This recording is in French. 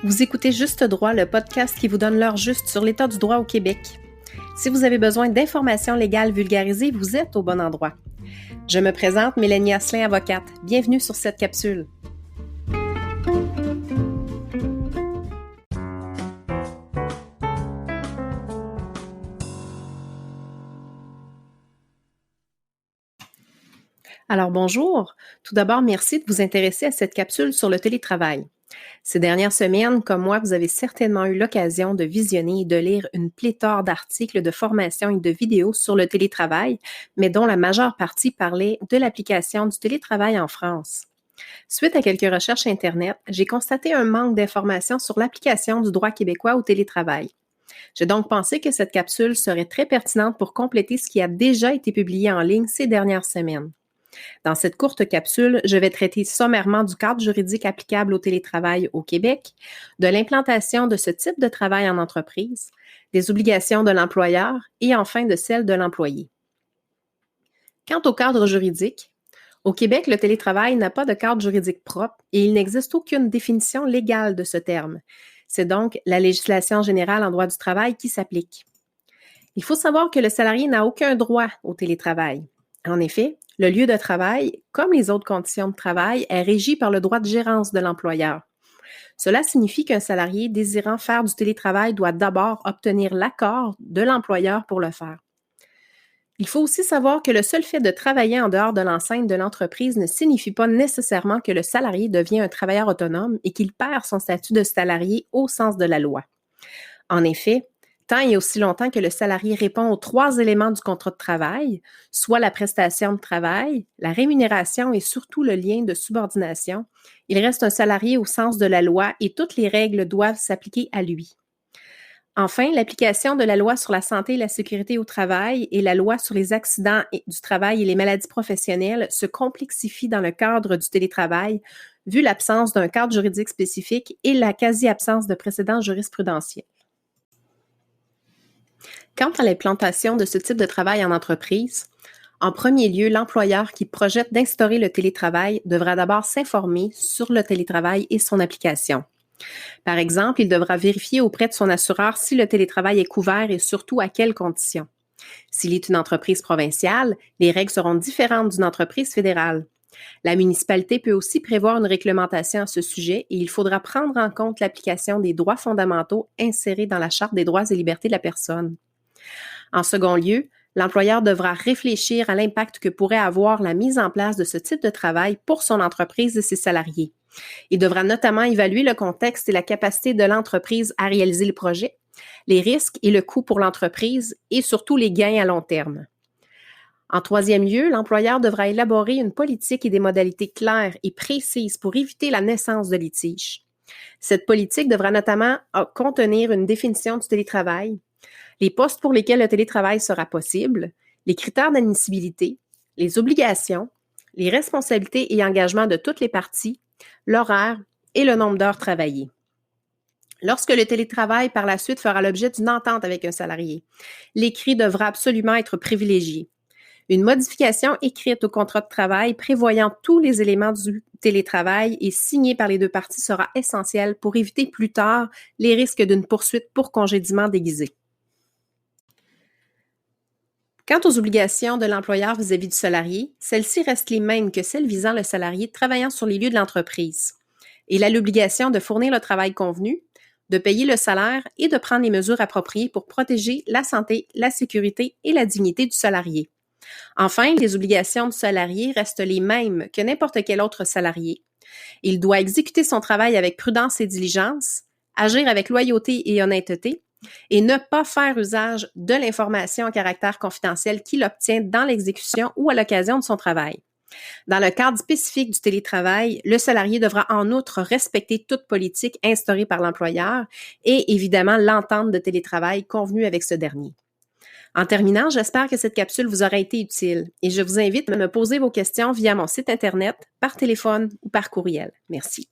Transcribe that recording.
Vous écoutez Juste droit, le podcast qui vous donne l'heure juste sur l'état du droit au Québec. Si vous avez besoin d'informations légales vulgarisées, vous êtes au bon endroit. Je me présente, Mélanie Asselin, avocate. Bienvenue sur cette capsule. Alors bonjour. Tout d'abord, merci de vous intéresser à cette capsule sur le télétravail. Ces dernières semaines, comme moi, vous avez certainement eu l'occasion de visionner et de lire une pléthore d'articles, de formations et de vidéos sur le télétravail, mais dont la majeure partie parlait de l'application du télétravail en France. Suite à quelques recherches Internet, j'ai constaté un manque d'informations sur l'application du droit québécois au télétravail. J'ai donc pensé que cette capsule serait très pertinente pour compléter ce qui a déjà été publié en ligne ces dernières semaines. Dans cette courte capsule, je vais traiter sommairement du cadre juridique applicable au télétravail au Québec, de l'implantation de ce type de travail en entreprise, des obligations de l'employeur et enfin de celles de l'employé. Quant au cadre juridique, au Québec, le télétravail n'a pas de cadre juridique propre et il n'existe aucune définition légale de ce terme. C'est donc la législation générale en droit du travail qui s'applique. Il faut savoir que le salarié n'a aucun droit au télétravail. En effet, le lieu de travail, comme les autres conditions de travail, est régi par le droit de gérance de l'employeur. Cela signifie qu'un salarié désirant faire du télétravail doit d'abord obtenir l'accord de l'employeur pour le faire. Il faut aussi savoir que le seul fait de travailler en dehors de l'enceinte de l'entreprise ne signifie pas nécessairement que le salarié devient un travailleur autonome et qu'il perd son statut de salarié au sens de la loi. En effet, tant et aussi longtemps que le salarié répond aux 3 éléments du contrat de travail, soit la prestation de travail, la rémunération et surtout le lien de subordination, il reste un salarié au sens de la loi et toutes les règles doivent s'appliquer à lui. Enfin, l'application de la loi sur la santé et la sécurité au travail et la loi sur les accidents du travail et les maladies professionnelles se complexifient dans le cadre du télétravail, vu l'absence d'un cadre juridique spécifique et la quasi-absence de précédents jurisprudentiels. Quant à l'implantation de ce type de travail en entreprise, en premier lieu, l'employeur qui projette d'instaurer le télétravail devra d'abord s'informer sur le télétravail et son application. Par exemple, il devra vérifier auprès de son assureur si le télétravail est couvert et surtout à quelles conditions. S'il est une entreprise provinciale, les règles seront différentes d'une entreprise fédérale. La municipalité peut aussi prévoir une réglementation à ce sujet et il faudra prendre en compte l'application des droits fondamentaux insérés dans la Charte des droits et libertés de la personne. En second lieu, l'employeur devra réfléchir à l'impact que pourrait avoir la mise en place de ce type de travail pour son entreprise et ses salariés. Il devra notamment évaluer le contexte et la capacité de l'entreprise à réaliser le projet, les risques et le coût pour l'entreprise et surtout les gains à long terme. En troisième lieu, l'employeur devra élaborer une politique et des modalités claires et précises pour éviter la naissance de litiges. Cette politique devra notamment contenir une définition du télétravail, les postes pour lesquels le télétravail sera possible, les critères d'admissibilité, les obligations, les responsabilités et engagements de toutes les parties, l'horaire et le nombre d'heures travaillées. Lorsque le télétravail par la suite fera l'objet d'une entente avec un salarié, l'écrit devra absolument être privilégié. Une modification écrite au contrat de travail prévoyant tous les éléments du télétravail et signée par les deux parties sera essentielle pour éviter plus tard les risques d'une poursuite pour congédiement déguisé. Quant aux obligations de l'employeur vis-à-vis du salarié, celles-ci restent les mêmes que celles visant le salarié travaillant sur les lieux de l'entreprise. Il a l'obligation de fournir le travail convenu, de payer le salaire et de prendre les mesures appropriées pour protéger la santé, la sécurité et la dignité du salarié. Enfin, les obligations du salarié restent les mêmes que n'importe quel autre salarié. Il doit exécuter son travail avec prudence et diligence, agir avec loyauté et honnêteté, et ne pas faire usage de l'information à caractère confidentiel qu'il obtient dans l'exécution ou à l'occasion de son travail. Dans le cadre spécifique du télétravail, le salarié devra en outre respecter toute politique instaurée par l'employeur et évidemment l'entente de télétravail convenue avec ce dernier. En terminant, j'espère que cette capsule vous aura été utile et je vous invite à me poser vos questions via mon site Internet, par téléphone ou par courriel. Merci.